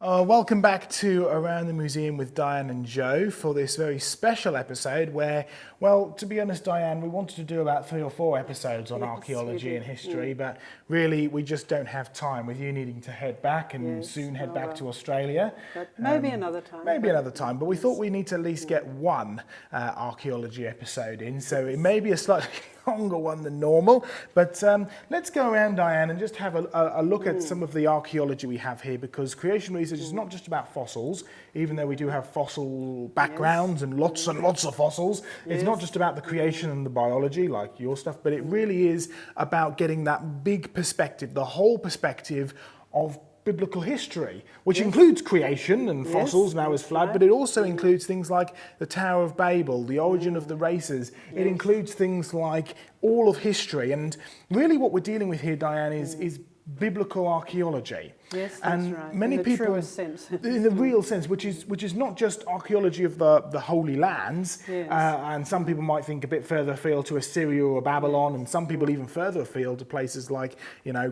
Welcome back to Around the Museum with Diane and Joe for this very special episode where, well, to be honest, Diane, we wanted to do about 3 or 4 episodes on archaeology and history, but really we just don't have time with you needing to head back and soon head back to Australia. But maybe another time. Maybe another time, but we thought we need to at least get one archaeology episode in, so it may be a slightly longer one than normal, but let's go around, Diane, and just have a look at some of the archaeology we have here, because creation research is not just about fossils, even though we do have fossil backgrounds and lots of fossils. It's not just about the creation and the biology like your stuff, but it really is about getting that big perspective, the whole perspective of biblical history, which includes creation and fossils, Noah's flood, but it also includes things like the Tower of Babel, the origin of the races. It includes things like all of history. And really what we're dealing with here, Diane, is biblical archaeology. Yes, that's and right. many in the people, truest sense. in the real sense, which is not just archaeology of the Holy Lands, and some people might think a bit further afield to Assyria or Babylon, and some people even further afield to places like,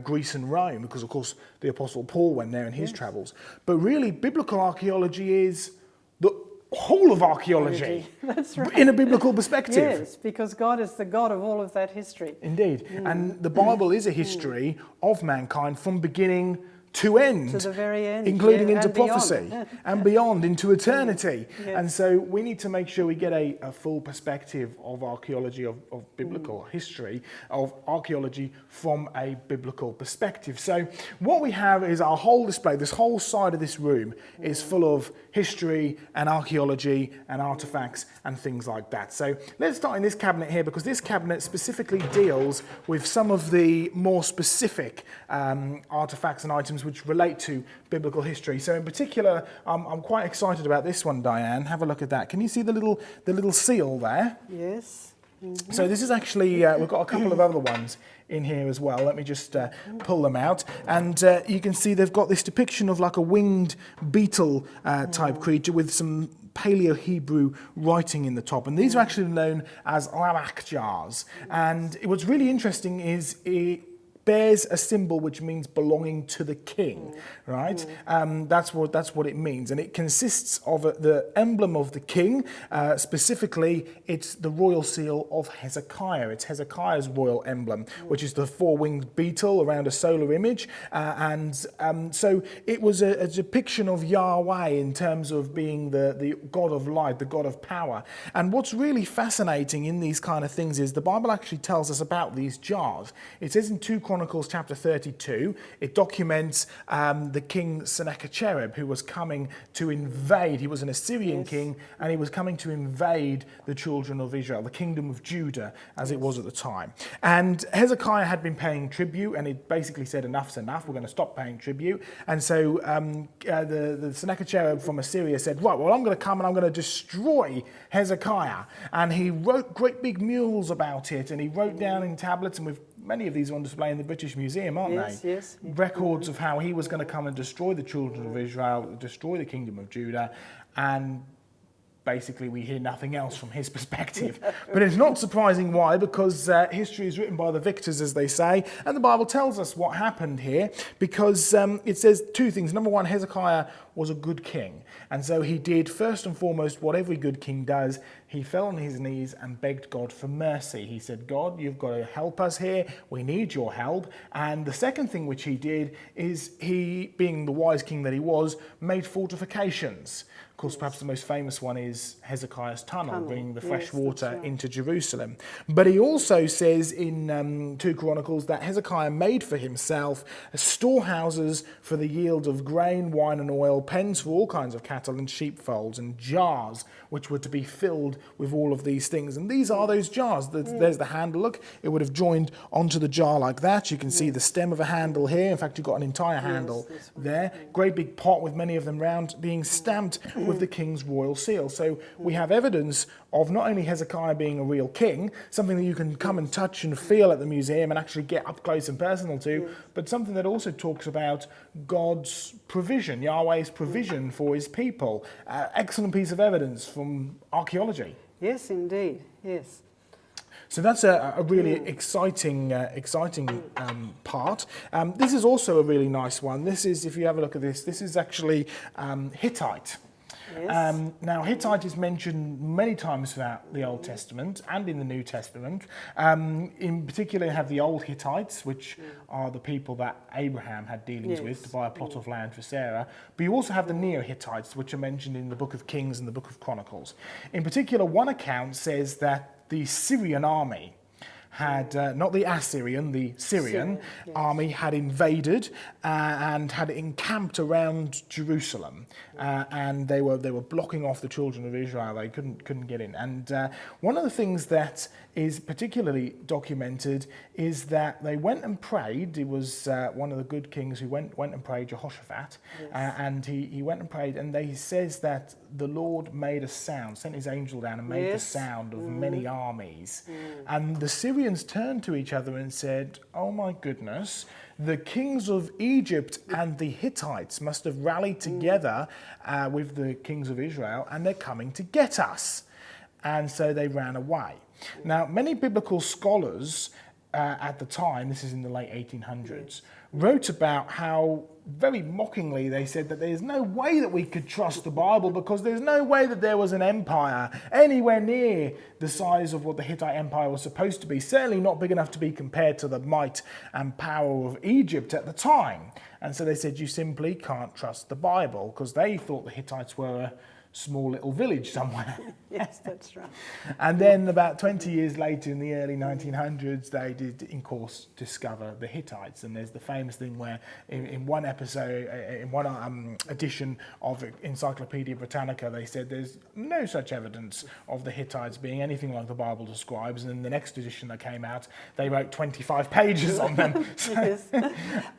Greece and Rome, because of course the Apostle Paul went there in his travels. But really, biblical archaeology is the whole of archaeology. That's right. In a biblical perspective. Yes, because God is the God of all of that history. Indeed. And the Bible is a history of mankind from beginning to end. To the very end. Including into and beyond. prophecy and beyond, into eternity. And so we need to make sure we get a full perspective of archaeology, of biblical history, of archaeology from a biblical perspective. So what we have is our whole display, this whole side of this room is full of history and archaeology and artifacts and things like that. So let's start in this cabinet here, because this cabinet specifically deals with some of the more specific artifacts and items which relate to biblical history. So in particular, I'm quite excited about this one, Diane. Have a look at that. Can you see the little seal there? Yes. Mm-hmm. So this is actually, we've got a couple of other ones in here as well. Let me just pull them out. And you can see they've got this depiction of like a winged beetle type creature with some Paleo-Hebrew writing in the top. And these are actually known as Archaeological. And what's really interesting is it bears a symbol which means belonging to the king, right? That's what it means, and it consists of the emblem of the king. Specifically, it's the royal seal of Hezekiah. It's Hezekiah's royal emblem, which is the 4-winged beetle around a solar image, so it was a depiction of Yahweh in terms of being the God of light, the God of power. And what's really fascinating in these kind of things is the Bible actually tells us about these jars. It says in 2 Chronicles chapter 32, it documents the king Sennacherib, who was coming to invade. He was an Assyrian king, and he was coming to invade the children of Israel, the kingdom of Judah, as it was at the time. And Hezekiah had been paying tribute, and he basically said, enough's enough, we're going to stop paying tribute. And so the Sennacherib from Assyria said, right, well, I'm going to come and I'm going to destroy Hezekiah. And he wrote great big murals about it, and he wrote down in tablets, and many of these are on display in the British Museum, aren't they? Yes. Records of how he was going to come and destroy the children of Israel, destroy the kingdom of Judah, and basically we hear nothing else from his perspective. But it's not surprising why, because history is written by the victors, as they say, and the Bible tells us what happened here, because it says 2 things. Number 1, Hezekiah was a good king, and so he did first and foremost what every good king does. He fell on his knees and begged God for mercy. He said, God, you've got to help us here. We need your help. And the second thing which he did is he, being the wise king that he was, made fortifications. Of course, perhaps the most famous one is Hezekiah's tunnel, bringing the fresh water into Jerusalem. But he also says in 2 Chronicles that Hezekiah made for himself storehouses for the yield of grain, wine and oil, pens for all kinds of cattle and sheepfolds, and jars which were to be filled with all of these things. And these are those jars. There's the handle. Look, it would have joined onto the jar like that. You can see the stem of a handle here. In fact, you've got an entire handle there. Great big pot with many of them round, being stamped with the king's royal seal. So we have evidence of not only Hezekiah being a real king, something that you can come and touch and feel at the museum and actually get up close and personal to, but something that also talks about God's provision, Yahweh's provision for his people. Excellent piece of evidence from archaeology. Yes, indeed. Yes. So that's a really exciting part. This is also a really nice one. This is, if you have a look at this is actually Hittite. Yes. Now, Hittite is mentioned many times throughout the Old Testament and in the New Testament. In particular, you have the Old Hittites, which are the people that Abraham had dealings with to buy a plot of land for Sarah. But you also have the Neo-Hittites, which are mentioned in the Book of Kings and the Book of Chronicles. In particular, one account says that the Syrian army had, not the Assyrian, the Syrian army had invaded and had encamped around Jerusalem, and they were blocking off the children of Israel. They couldn't get in. And one of the things that is particularly documented is that they went and prayed. It was one of the good kings who went and prayed, Jehoshaphat, and he went and prayed, and he says that the Lord made a sound, sent his angel down and made the sound of many armies. And the Syrians turned to each other and said, "Oh my goodness, the kings of Egypt and the Hittites must have rallied together with the kings of Israel, and they're coming to get us." And so they ran away. Now, many biblical scholars at the time, this is in the late 1800s, wrote about how, very mockingly, they said that there's no way that we could trust the Bible because there's no way that there was an empire anywhere near the size of what the Hittite Empire was supposed to be, certainly not big enough to be compared to the might and power of Egypt at the time. And so they said you simply can't trust the Bible because they thought the Hittites were a small little village somewhere. Yes, that's right. And then about 20 years later, in the early 1900s, they did, in course, discover the Hittites. And there's the famous thing where in one episode, in one edition of Encyclopedia Britannica, they said there's no such evidence of the Hittites being anything like the Bible describes. And in the next edition that came out, they wrote 25 pages on them. Yes,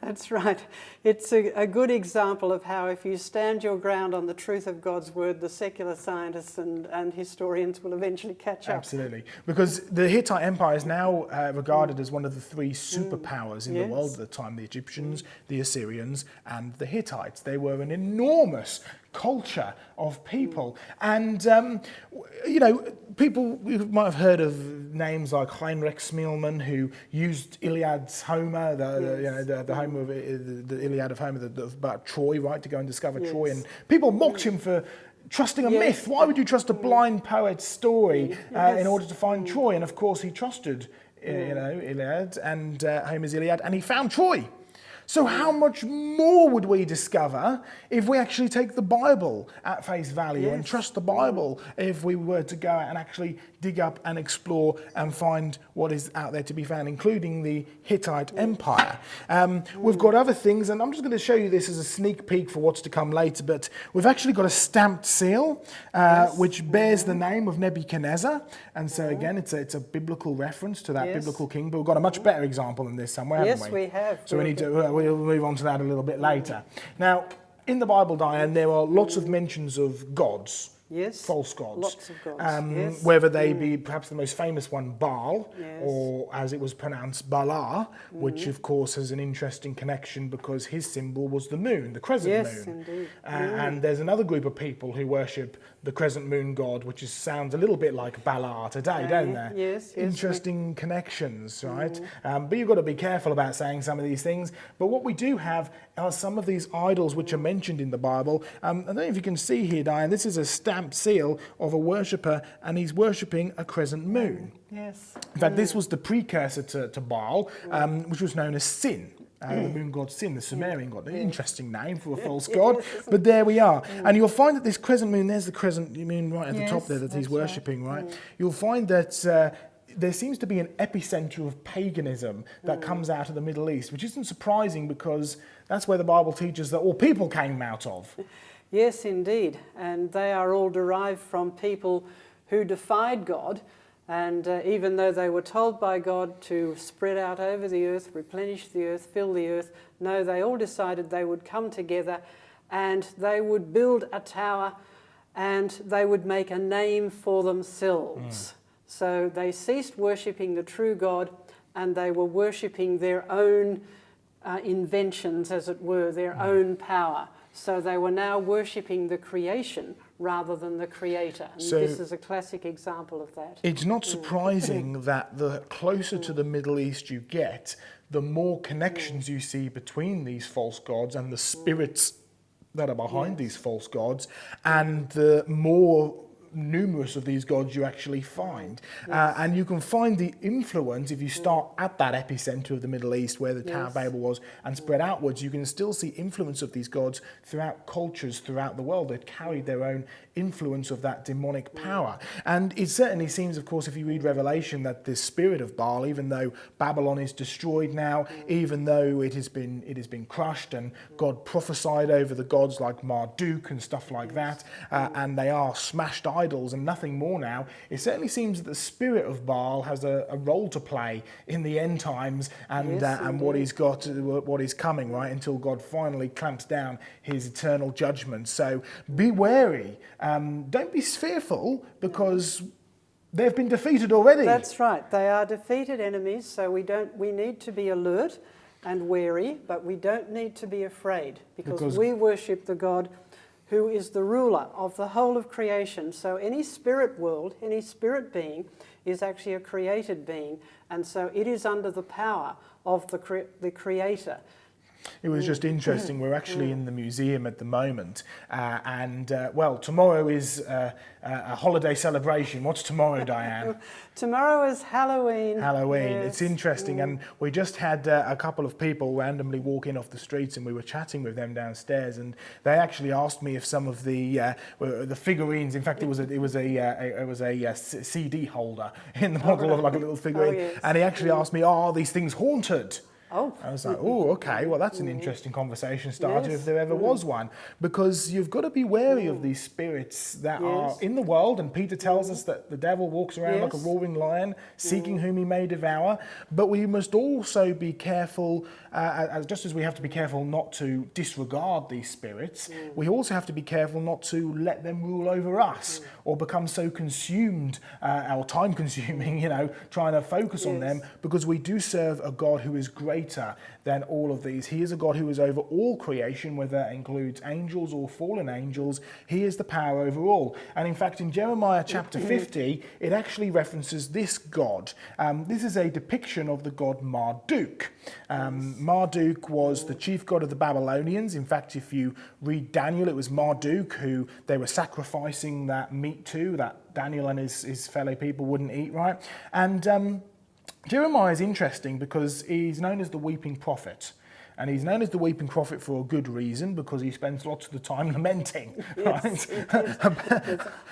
that's right. It's a good example of how if you stand your ground on the truth of God's word, the secular scientists and historians will eventually catch up. Absolutely. Because the Hittite Empire is now regarded as one of the three superpowers in the world at the time: the Egyptians, the Assyrians, and the Hittites. They were an enormous culture of people. And, you know, people, you might have heard of names like Heinrich Schmielmann, who used Iliad's Homer, the Homer of the Iliad of Homer, about Troy, right, to go and discover Troy. And people mocked him for trusting a myth. Why would you trust a blind poet's story in order to find Troy? And of course he trusted Iliad and Homer's Iliad, and he found Troy. So how much more would we discover if we actually take the Bible at face value and trust the Bible if we were to go out and actually dig up and explore and find what is out there to be found, including the Hittite Empire. We've got other things, and I'm just going to show you this as a sneak peek for what's to come later, but we've actually got a stamped seal which bears the name of Nebuchadnezzar, and so again it's a biblical reference to that biblical king, but we've got a much better example than this somewhere, haven't we? Yes, we have. So we need to we'll move on to that a little bit later. Now, in the Bible, Diane, there are lots of mentions of gods. Yes. False gods. Lots of gods. Whether they be perhaps the most famous one, Baal, or as it was pronounced, Bala, which of course has an interesting connection because his symbol was the moon, the crescent moon. Yes, indeed. And there's another group of people who worship the crescent moon god, which sounds a little bit like Bala today, don't there? Yes. Interesting connections, right? But you've got to be careful about saying some of these things. But what we do have are some of these idols which are mentioned in the Bible. I don't know if you can see here, Diane, this is a stamped seal of a worshipper, and he's worshipping a crescent moon. Yes. In fact, this was the precursor to Baal, which was known as Sin. The moon god Sin, the Sumerian god. An interesting name for a false god, but there we are. And you'll find that this crescent moon, there's the crescent moon right at the top there that he's worshipping, right? You'll find that there seems to be an epicenter of paganism that comes out of the Middle East, which isn't surprising because that's where the Bible teaches that all people came out of. Yes, indeed. And they are all derived from people who defied God. And even though they were told by God to spread out over the earth, replenish the earth, fill the earth, no, they all decided they would come together and they would build a tower and they would make a name for themselves. So they ceased worshipping the true God and they were worshipping their own inventions, as it were, their own power. So they were now worshipping the creation rather than the creator. And So this is a classic example of that. it's not surprising that the closer to the Middle East you get, the more connections you see between these false gods and the spirits that are behind these false gods, and the more numerous of these gods you actually find. And you can find the influence if you start at that epicenter of the Middle East where the Tower of Babel was and spread outwards. You can still see influence of these gods throughout cultures throughout the world that carried their own influence of that demonic power. And it certainly seems, of course, if you read Revelation, that this spirit of Baal, even though Babylon is destroyed now, even though it has been crushed, and God prophesied over the gods like Marduk and stuff like that, and they are smashed idols and nothing more now, it certainly seems that the spirit of Baal has a role to play in the end times and what he's got, what is coming, right, until God finally clamps down his eternal judgment. So be wary. Don't be fearful, because they've been defeated already. That's right. They are defeated enemies, so we need to be alert and wary, but we don't need to be afraid, because we worship the God who is the ruler of the whole of creation. So any spirit world, any spirit being, is actually a created being, and so it is under the power of the Creator. It was just interesting. We're actually in the museum at the moment, well, tomorrow is a holiday celebration. What's tomorrow, Diane? Tomorrow is Halloween. Halloween. Yes. It's interesting, and we just had a couple of people randomly walk in off the streets, and we were chatting with them downstairs, and they actually asked me if some of the figurines. In fact, it was a CD holder in the model of like a little figurine, and he actually asked me, "Are these things haunted?" Oh. I was like, oh, okay, well, that's an interesting conversation starter if there ever was one. Because you've got to be wary of these spirits that are in the world. And Peter tells us that the devil walks around like a roaring lion, seeking whom he may devour. But we must also be careful, just as we have to be careful not to disregard these spirits, we also have to be careful not to let them rule over us or become so consumed or time-consuming, trying to focus on them, because we do serve a God who is greater than all of these. He is a God who is over all creation, whether that includes angels or fallen angels. He is the power over all. And in fact, in Jeremiah chapter 50, it actually references this God. This is a depiction of the god Marduk. Marduk was the chief god of the Babylonians. In fact, if you read Daniel, it was Marduk who they were sacrificing that meat to, that Daniel and his fellow people wouldn't eat, right? And Jeremiah is interesting because he's known as the weeping prophet. And he's known as the weeping prophet for a good reason, because he spends lots of the time lamenting, right?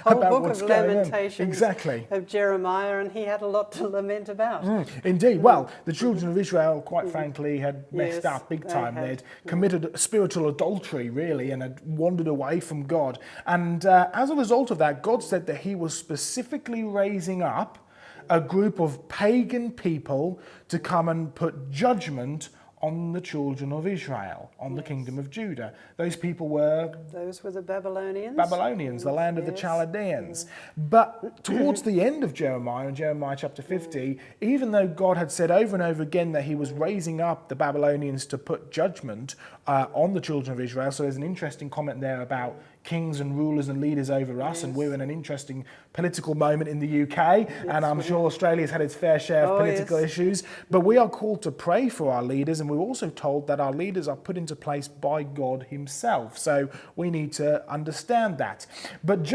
Whole book of Lamentations exactly. of Jeremiah, and he had a lot to lament about. Indeed. Well, the children of Israel, quite frankly, had messed up big time. They'd committed spiritual adultery, really, and had wandered away from God. And as a result of that, God said that he was specifically raising up a group of pagan people to come and put judgment on the children of Israel, on the kingdom of Judah. Those people were... Those were the Babylonians. Babylonians, the land of the Chaldeans. But towards the end of Jeremiah, in Jeremiah chapter 50, even though God had said over and over again that he was raising up the Babylonians to put judgment on the children of Israel, so there's an interesting comment there about kings and rulers and leaders over us, and we're in an interesting political moment in the UK, and I'm sure Australia's had its fair share of political issues, but we are called to pray for our leaders, and we're also told that our leaders are put into place by God himself, so we need to understand that. But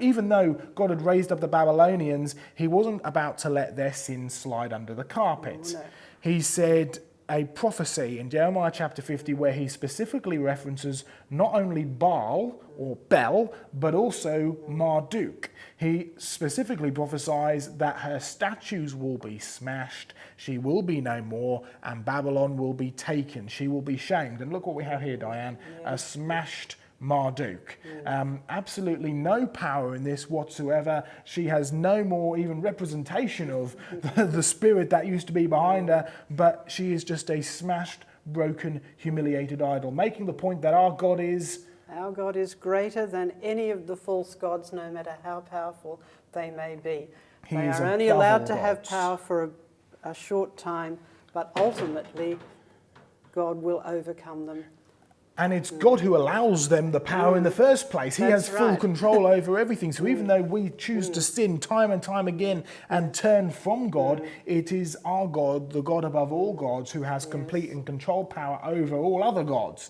even though God had raised up the Babylonians, he wasn't about to let their sins slide under the carpet. No. He said a prophecy in Jeremiah chapter 50 where he specifically references not only Baal or Bel, but also Marduk. He specifically prophesies that her statues will be smashed, she will be no more, and Babylon will be taken. She will be shamed. And look what we have here, Diane, a smashed Marduk. Absolutely no power in this whatsoever. She has no more even representation of the spirit that used to be behind her, but she is just a smashed, broken, humiliated idol, making the point that our God is... Our God is greater than any of the false gods, no matter how powerful they may be. They are only allowed to have power for a short time, but ultimately God will overcome them. And it's God who allows them the power in the first place. He has full control over everything. So even though we choose to sin time and time again and turn from God, it is our God, the God above all gods, who has complete and control power over all other gods.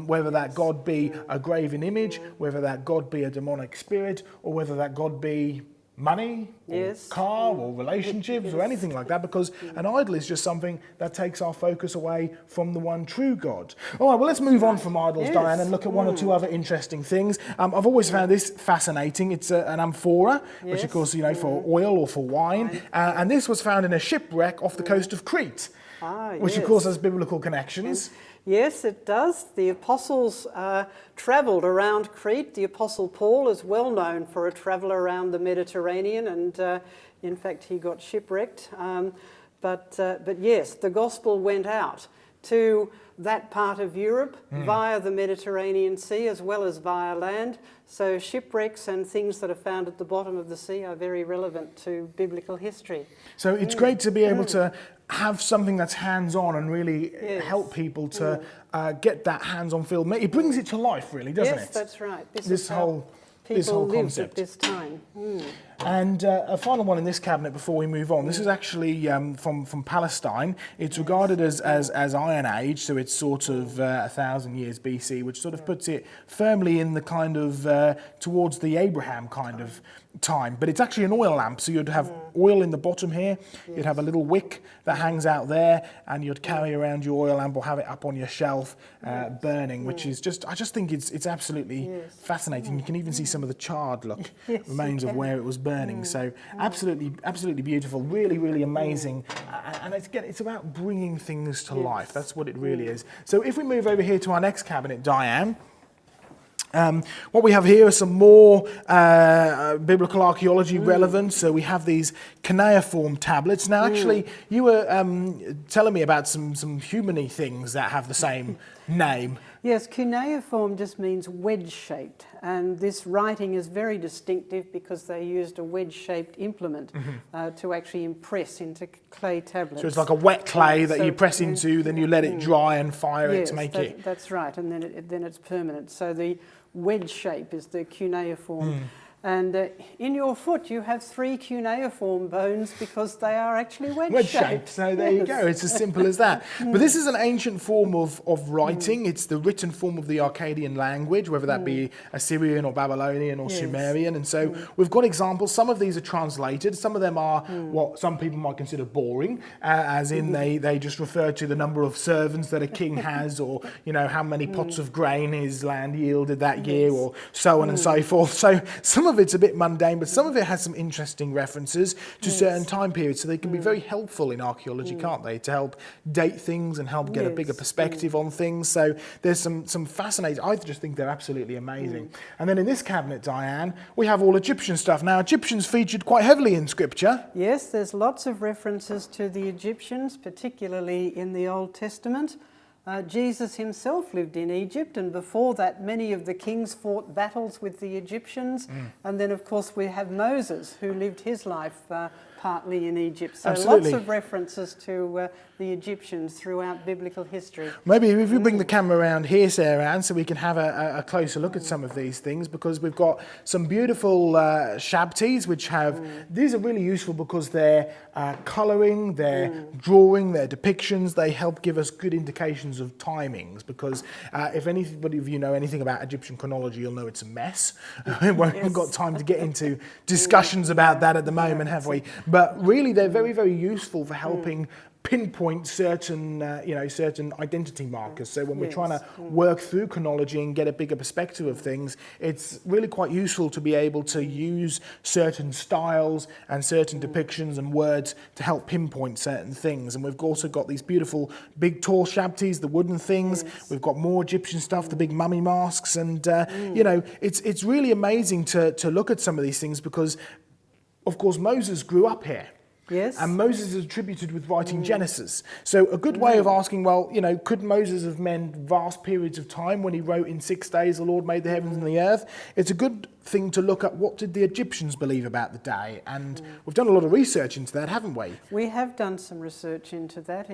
Whether that God be a graven image, whether that God be a demonic spirit, or whether that God be money, or car, or relationships, or anything like that, because an idol is just something that takes our focus away from the one true God. All right, well, let's move on from idols, Diane, and look at one or two other interesting things. I've always found this fascinating. It's an amphora, which of course, for oil or for wine, and this was found in a shipwreck off the coast of Crete, which of course has biblical connections. Yes, it does. The apostles travelled around Crete. The apostle Paul is well known for a travel around the Mediterranean, and in fact he got shipwrecked. But yes, the gospel went out to that part of Europe via the Mediterranean Sea as well as via land. So shipwrecks and things that are found at the bottom of the sea are very relevant to biblical history. So it's great to be able to have something that's hands-on and really help people to get that hands-on feel. It brings it to life, really, doesn't it? Yes, that's right. This whole concept. At this time. And a final one in this cabinet before we move on. This is actually from Palestine. It's regarded as Iron Age, so it's sort of 1,000 years BC, which sort of puts it firmly in the kind of towards the Abraham kind of time. But it's actually an oil lamp, so you'd have oil in the bottom here. You'd have a little wick that hangs out there, and you'd carry around your oil lamp or have it up on your shelf burning, which is I just think it's absolutely fascinating. You can even see some of the charred remains of where it was burning. So absolutely beautiful, really, really amazing. And it's about bringing things to life. That's what it really is. So if we move over here to our next cabinet, Diane, what we have here are some more biblical archaeology relevant. So we have these cuneiform tablets. Now, actually, you were telling me about some human-y things that have the same name. Yes, cuneiform just means wedge-shaped, and this writing is very distinctive because they used a wedge-shaped implement to actually impress into clay tablets. So it's like a wet clay that you press into, then you let it dry and fire it to make it. That's right, and then it's permanent. So the wedge shape is the cuneiform. And in your foot you have 3 cuneiform bones because they are actually wedge-shaped. So there you go, it's as simple as that. But this is an ancient form of writing. It's the written form of the Akkadian language, whether that be Assyrian or Babylonian or Sumerian. And so we've got examples. Some of these are translated. Some of them are what some people might consider boring, as in they just refer to the number of servants that a king has, or how many pots of grain his land yielded that year, or so on and so forth. So some of it's a bit mundane, but some of it has some interesting references to certain time periods, so they can be very helpful in archaeology, can't they, to help date things and help get a bigger perspective on things. So there's some fascinating, I just think they're absolutely amazing. And then in this cabinet, Diane, we have all Egyptian stuff. Now, Egyptians featured quite heavily in Scripture. Yes, there's lots of references to the Egyptians, particularly in the Old Testament. Jesus himself lived in Egypt, and before that many of the kings fought battles with the Egyptians. And then of course we have Moses, who lived his life partly in Egypt. So lots of references to the Egyptians throughout biblical history. Maybe if you bring the camera around here, Sarah Ann, so we can have a closer look at some of these things, because we've got some beautiful shabtis, which have, these are really useful because they're colouring, they're drawing, they're depictions, they help give us good indications of timings, because if anybody of you know anything about Egyptian chronology, you'll know it's a mess. We haven't got time to get into discussions about that at the moment, have we? But really, they're very, very useful for helping pinpoint certain, certain identity markers. So when we're trying to work through chronology and get a bigger perspective of things, it's really quite useful to be able to use certain styles and certain depictions and words to help pinpoint certain things. And we've also got these beautiful big tall shabtis, the wooden things. We've got more Egyptian stuff, the big mummy masks, and it's really amazing to look at some of these things, because of course Moses grew up here. Yes. And Moses is attributed with writing Genesis. So a good way of asking, well, could Moses have meant vast periods of time when he wrote in 6 days the Lord made the heavens and the earth? It's a good thing to look at what did the Egyptians believe about the day. And we've done a lot of research into that, haven't we? We have done some research into that,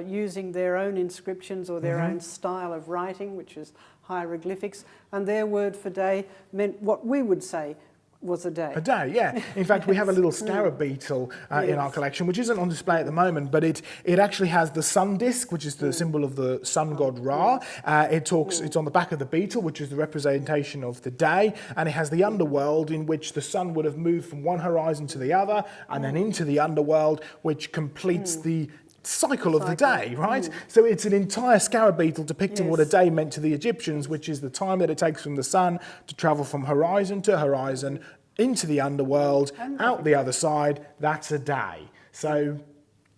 using their own inscriptions or their own style of writing, which is hieroglyphics, and their word for day meant what we would say was a day. A day, yeah. In fact, we have a little scarab beetle in our collection, which isn't on display at the moment, but it actually has the sun disk, which is the symbol of the sun god Ra. It's on the back of the beetle, which is the representation of the day, and it has the underworld in which the sun would have moved from one horizon to the other, and then into the underworld, which completes the cycle of the day, right? So it's an entire scarab beetle depicting what a day meant to the Egyptians, which is the time that it takes from the sun to travel from horizon to horizon into the underworld, out the other side. That's a day. So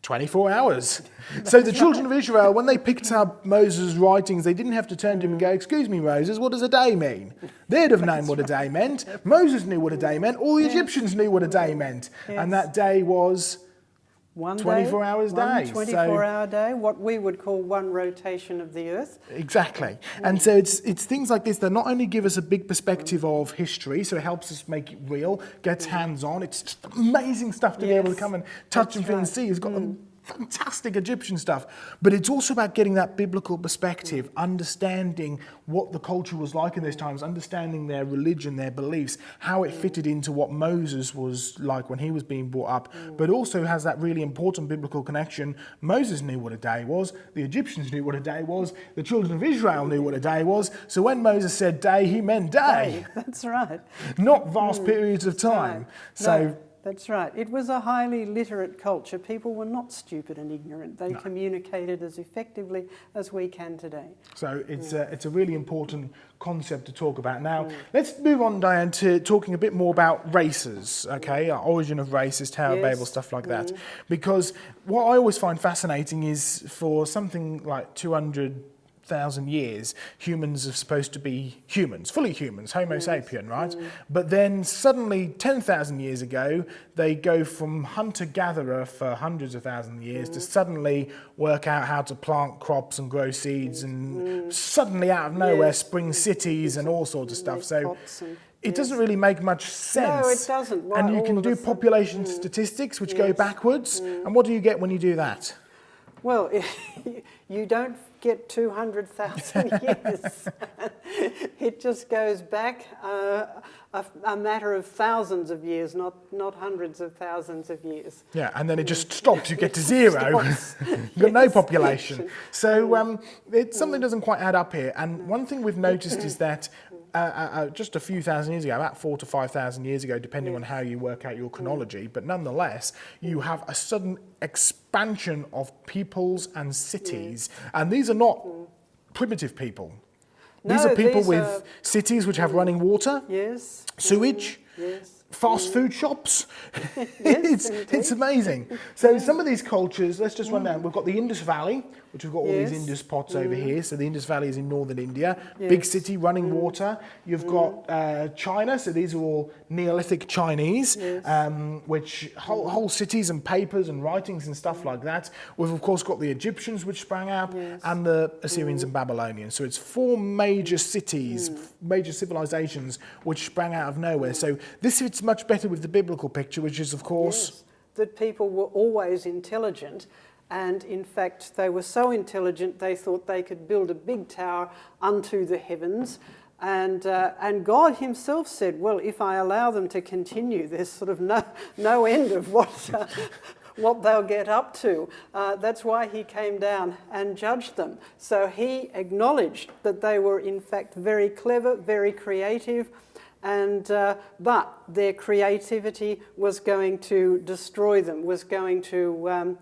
24 hours. So the children of Israel, when they picked up Moses' writings, they didn't have to turn to him and go, "Excuse me, Moses, what does a day mean?" They'd have known what a day meant. Moses knew what a day meant. All the Egyptians knew what a day meant. And that day was 24 hours a day. 24-hour day, what we would call one rotation of the earth. Exactly. And so it's things like this that not only give us a big perspective of history, so it helps us make it real, gets hands-on. It's just amazing stuff to be able to come and touch and feel and see. It's got fantastic Egyptian stuff. But it's also about getting that biblical perspective, understanding what the culture was like in those times, understanding their religion, their beliefs, how it fitted into what Moses was like when he was being brought up, but also has that really important biblical connection. Moses knew what a day was, the Egyptians knew what a day was, the children of Israel knew what a day was, so when Moses said day, he meant day. That's right. Not vast periods of time. No. So That's right. It was a highly literate culture. People were not stupid and ignorant. They communicated as effectively as we can today. So it's a really important concept to talk about. Now, let's move on, Diane, to talking a bit more about races, okay? Our origin of races, Tower of Babel, stuff like that. Because what I always find fascinating is for something like 200,000 years, humans are supposed to be humans, fully humans, Homo sapien, right? But then suddenly 10,000 years ago, they go from hunter-gatherer for hundreds of thousands of years to suddenly work out how to plant crops and grow seeds, and suddenly out of nowhere spring cities and all sorts of stuff. So it doesn't really make much sense. No, it doesn't. Why and you all can of a do sudden- population statistics which go backwards. And what do you get when you do that? Well, you don't get 200,000 years. It just goes back a matter of thousands of years, not hundreds of thousands of years. Yeah, and then it just stops. You get to zero. You've got no population. So it's something doesn't quite add up here. And one thing we've noticed is that just a few thousand years ago, about 4,000 to 5,000 years ago, depending on how you work out your chronology, but nonetheless, you have a sudden expansion of peoples and cities. And these are not primitive people. These are people with cities which have running water, sewage, fast food shops. It's amazing. So some of these cultures, let's just run down. We've got the Indus Valley, which we've got all these Indus pots over here. So the Indus Valley is in northern India. Big city, running water. You've got China. So these are all Neolithic Chinese, which whole cities and papers and writings and stuff like that. We've of course got the Egyptians, which sprang up, and the Assyrians and Babylonians. So it's 4 major cities, major civilizations, which sprang out of nowhere. So this fits much better with the biblical picture, which is of course that people were always intelligent. And in fact, they were so intelligent, they thought they could build a big tower unto the heavens. And God himself said, well, if I allow them to continue, there's sort of no end of what they'll get up to. That's why he came down and judged them. So he acknowledged that they were in fact very clever, very creative, and but their creativity was going to destroy them, was going to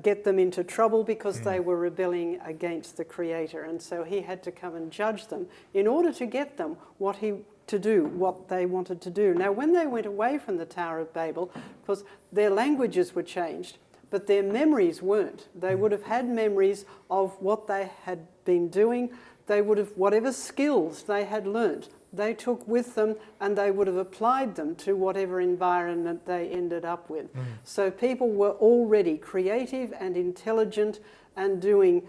get them into trouble because they were rebelling against the Creator. And so he had to come and judge them in order to get them what they wanted to do. Now, when they went away from the Tower of Babel, because their languages were changed, but their memories weren't. They would have had memories of what they had been doing. They would have, whatever skills they had learnt, they took with them, and they would have applied them to whatever environment they ended up with. So people were already creative and intelligent and doing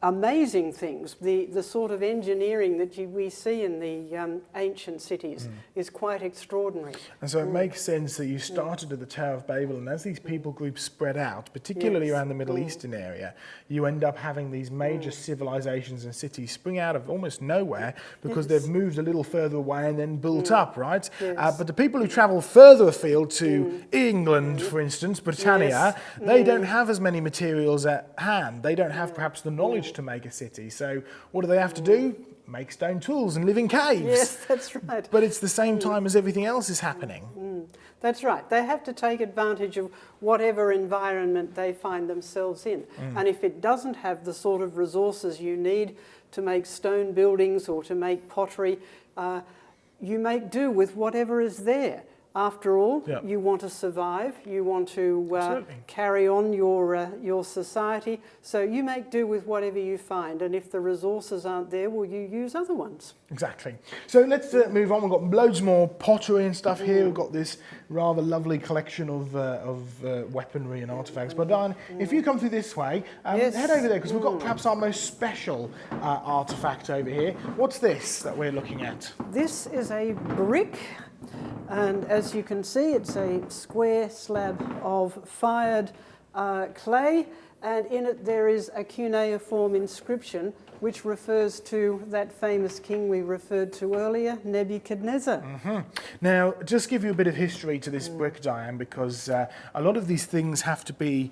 amazing things. The sort of engineering that we see in the ancient cities is quite extraordinary. And so it makes sense that you started at the Tower of Babel, and as these people groups spread out, particularly around the Middle Eastern area, you end up having these major civilizations and cities spring out of almost nowhere because they've moved a little further away and then built up, right? But the people who travel further afield to England, for instance, Britannia, they don't have as many materials at hand. They don't have perhaps the knowledge to make a city. So what do they have to do? Make stone tools and live in caves. Yes, that's right. But it's the same time as everything else is happening. That's right. They have to take advantage of whatever environment they find themselves in. And if it doesn't have the sort of resources you need to make stone buildings or to make pottery, you make do with whatever is there. After all, you want to survive, you want to carry on your society, so you make do with whatever you find, and if the resources aren't there, well, you use other ones. Exactly. So let's move on. We've got loads more pottery and stuff here. We've got this rather lovely collection of weaponry and artefacts. But Diane, if you come through this way, head over there, because we've got perhaps our most special artefact over here. What's this that we're looking at? This is a brick. And as you can see, it's a square slab of fired clay, and in it there is a cuneiform inscription which refers to that famous king we referred to earlier, Nebuchadnezzar. Now, just give you a bit of history to this brick, Diane, because a lot of these things have to be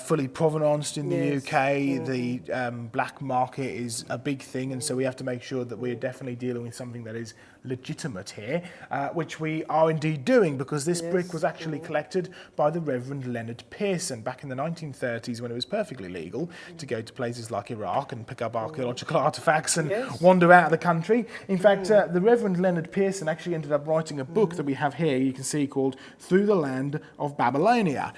fully provenanced in the UK. The black market is a big thing, and so we have to make sure that we're definitely dealing with something that is legitimate here, which we are indeed doing, because this brick was actually collected by the Reverend Leonard Pearson back in the 1930s, when it was perfectly legal to go to places like Iraq and pick up archaeological artefacts and wander out of the country. In fact, the Reverend Leonard Pearson actually ended up writing a book that we have here, you can see, called Through the Land of Babylonia.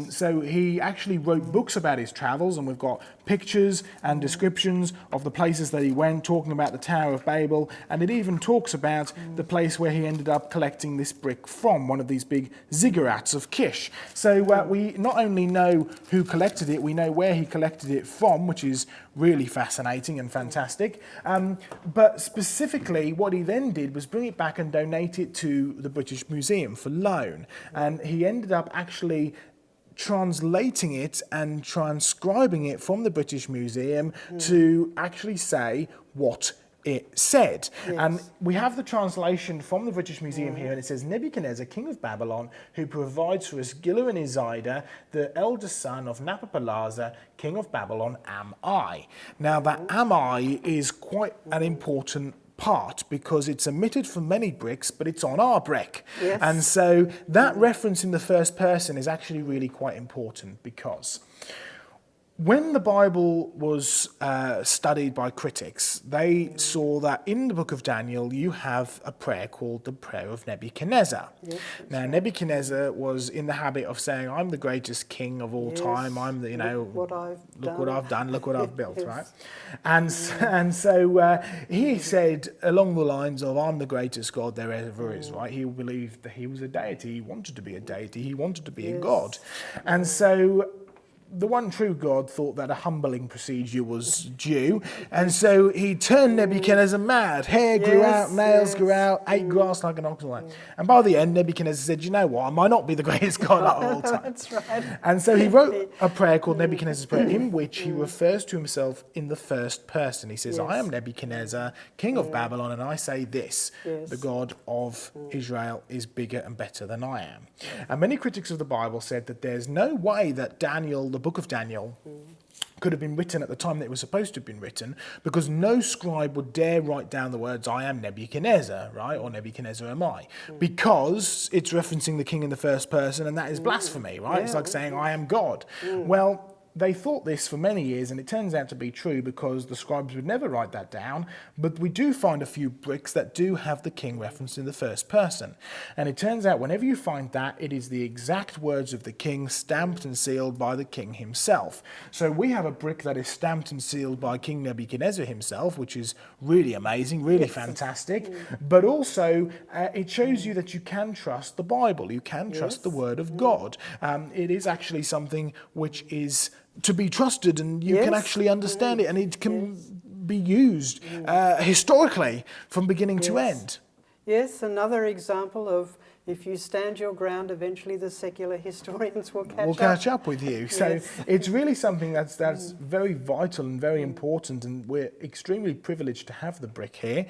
So he actually wrote books about his travels, and we've got pictures and descriptions of the places that he went, talking about the Tower of Babel, and it even talks about the place where he ended up collecting this brick from, one of these big ziggurats of Kish. So we not only know who collected it, we know where he collected it from, which is really fascinating and fantastic. But specifically, what he then did was bring it back and donate it to the British Museum for loan. And he ended up actually translating it and transcribing it from the British Museum to actually say what it said. And we have the translation from the British Museum here, and it says, Nebuchadnezzar, king of Babylon, who provides for Asgila and Izida, the eldest son of Nabopolassar, king of Babylon, am I. Now that am I is quite an important part, because it's omitted from many bricks, but it's on our brick. And so that reference in the first person is actually really quite important, because when the Bible was studied by critics, they saw that in the book of Daniel you have a prayer called the prayer of Nebuchadnezzar. Now, Nebuchadnezzar was in the habit of saying, I'm the greatest king of all time, I'm the, look what I've done, look what I've built, right? And so he said along the lines of, I'm the greatest God there ever is, right? He believed that he was a deity, he wanted to be a deity, he wanted to be a god. And so the one true God thought that a humbling procedure was due, and so he turned Nebuchadnezzar mad. Hair grew out, nails grew out, ate grass like an ox. And by the end, Nebuchadnezzar said, you know what, I might not be the greatest God of all time. That's right. And so he wrote a prayer called Nebuchadnezzar's Prayer, in which he refers to himself in the first person. He says, I am Nebuchadnezzar, king of Babylon, and I say this, the God of Israel is bigger and better than I am. And many critics of the Bible said that there's no way that Daniel, the book of Daniel, could have been written at the time that it was supposed to have been written, because no scribe would dare write down the words, I am Nebuchadnezzar, right? Or Nebuchadnezzar am I? Because it's referencing the king in the first person, and that is blasphemy, right? It's like saying, I am God. Well, they thought this for many years, and it turns out to be true because the scribes would never write that down, but we do find a few bricks that do have the king referenced in the first person. And it turns out whenever you find that, it is the exact words of the king stamped and sealed by the king himself. So we have a brick that is stamped and sealed by King Nebuchadnezzar himself, which is really amazing, really fantastic. But also, it shows you that you can trust the Bible, you can trust the Word of God. It is actually something which is to be trusted, and you can actually understand it, and it can be used historically from beginning to end. Yes, another example of if you stand your ground, eventually the secular historians will catch up with you. So it's really something that's very vital and very important, and we're extremely privileged to have the brick here.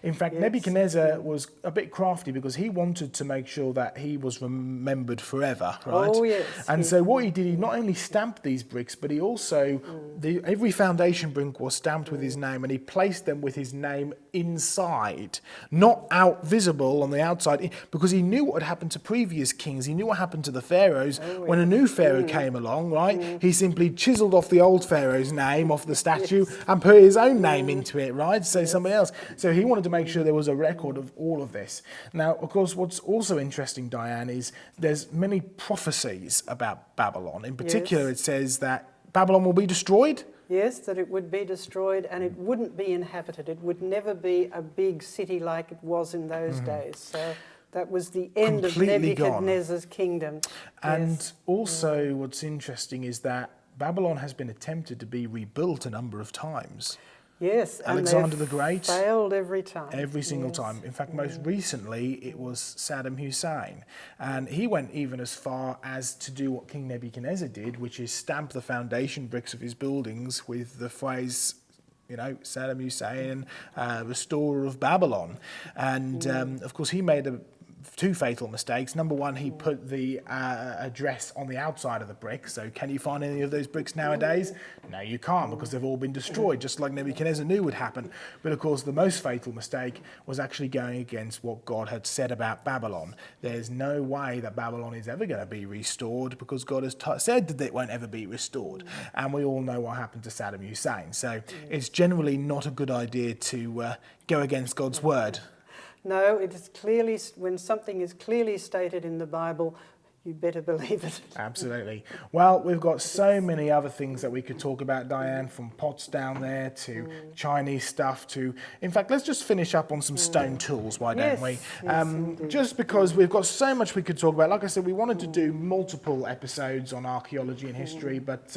In fact, Nebuchadnezzar was a bit crafty because he wanted to make sure that he was remembered forever, right? Oh, yes. And so what he did, he not only stamped these bricks, but he also, every foundation brick was stamped with his name, and he placed them with his name inside, not out visible on the outside, because he knew what had happened to previous kings. He knew what happened to the pharaohs. When a new pharaoh came along, right, he simply chiseled off the old pharaoh's name off the statue and put his own name into it, right, so somebody else. So he wanted to make sure there was a record of all of this. Now, of course, what's also interesting, Diane, is there's many prophecies about Babylon. In particular, it says that Babylon will be destroyed. Yes, that it would be destroyed and it wouldn't be inhabited. It would never be a big city like it was in those days. So that was the end Completely of Nebuchadnezzar's kingdom. And also what's interesting is that Babylon has been attempted to be rebuilt a number of times. Yes, Alexander the Great failed every time. Every single time. In fact, most recently, it was Saddam Hussein. And he went even as far as to do what King Nebuchadnezzar did, which is stamp the foundation bricks of his buildings with the phrase, you know, Saddam Hussein, restorer of Babylon. And, of course, he made two fatal mistakes. Number one, he put the address on the outside of the brick. So can you find any of those bricks nowadays? No, you can't, because they've all been destroyed, just like Nebuchadnezzar knew would happen. But of course, the most fatal mistake was actually going against what God had said about Babylon. There's no way that Babylon is ever going to be restored, because God has said that it won't ever be restored. And we all know what happened to Saddam Hussein. So it's generally not a good idea to go against God's word. No, it is clearly, when something is clearly stated in the Bible, you better believe it. Absolutely. Well, we've got so many other things that we could talk about, Diane, from pots down there to Chinese stuff to... In fact, let's just finish up on some stone tools, why don't we? Just because we've got so much we could talk about. Like I said, we wanted to do multiple episodes on archaeology and history, but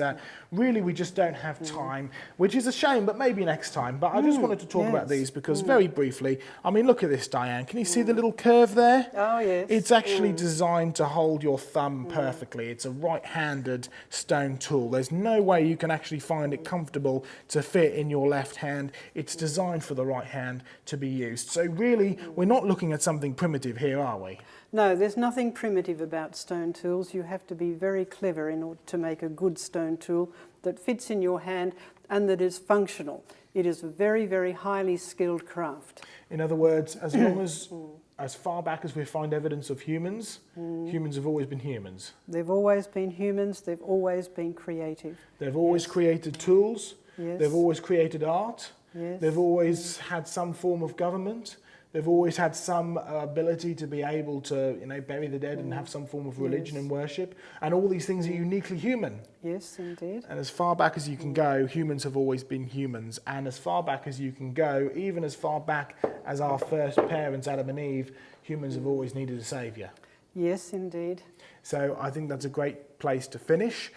really we just don't have time, which is a shame, but maybe next time. But I just wanted to talk about these because very briefly, I mean, look at this, Diane. Can you see the little curve there? Oh, yes. It's actually designed to hold your thumb perfectly. It's a right-handed stone tool. There's no way you can actually find it comfortable to fit in your left hand. It's designed for the right hand to be used. So really, we're not looking at something primitive here, are we? No, there's nothing primitive about stone tools. You have to be very clever in order to make a good stone tool that fits in your hand and that is functional. It is a very, very highly skilled craft. In other words, as long as far back as we find evidence of humans, humans have always been humans. They've always been humans. They've always been creative. They've always created tools. Yes. They've always created art. Yes. They've always had some form of government. They've always had some ability to be able to, you know, bury the dead and have some form of religion and worship. And all these things are uniquely human. Yes, indeed. And as far back as you can go, humans have always been humans. And as far back as you can go, even as far back as our first parents, Adam and Eve, humans have always needed a saviour. Yes, indeed. So I think that's a great place to finish.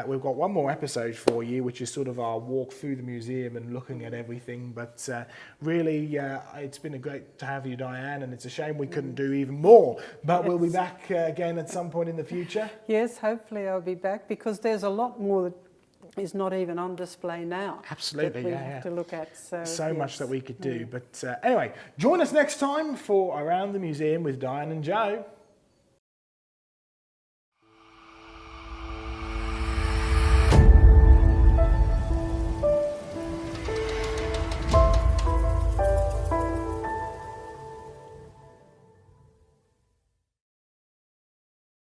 We've got one more episode for you, which is sort of our walk through the museum and looking at everything. But really, it's been great to have you, Diane, and it's a shame we couldn't do even more. But we'll be back again at some point in the future. Yes, hopefully I'll be back, because there's a lot more that is not even on display now. Absolutely, that we have to look at. So much that we could do. But anyway, join us next time for Around the Museum with Diane and Joe.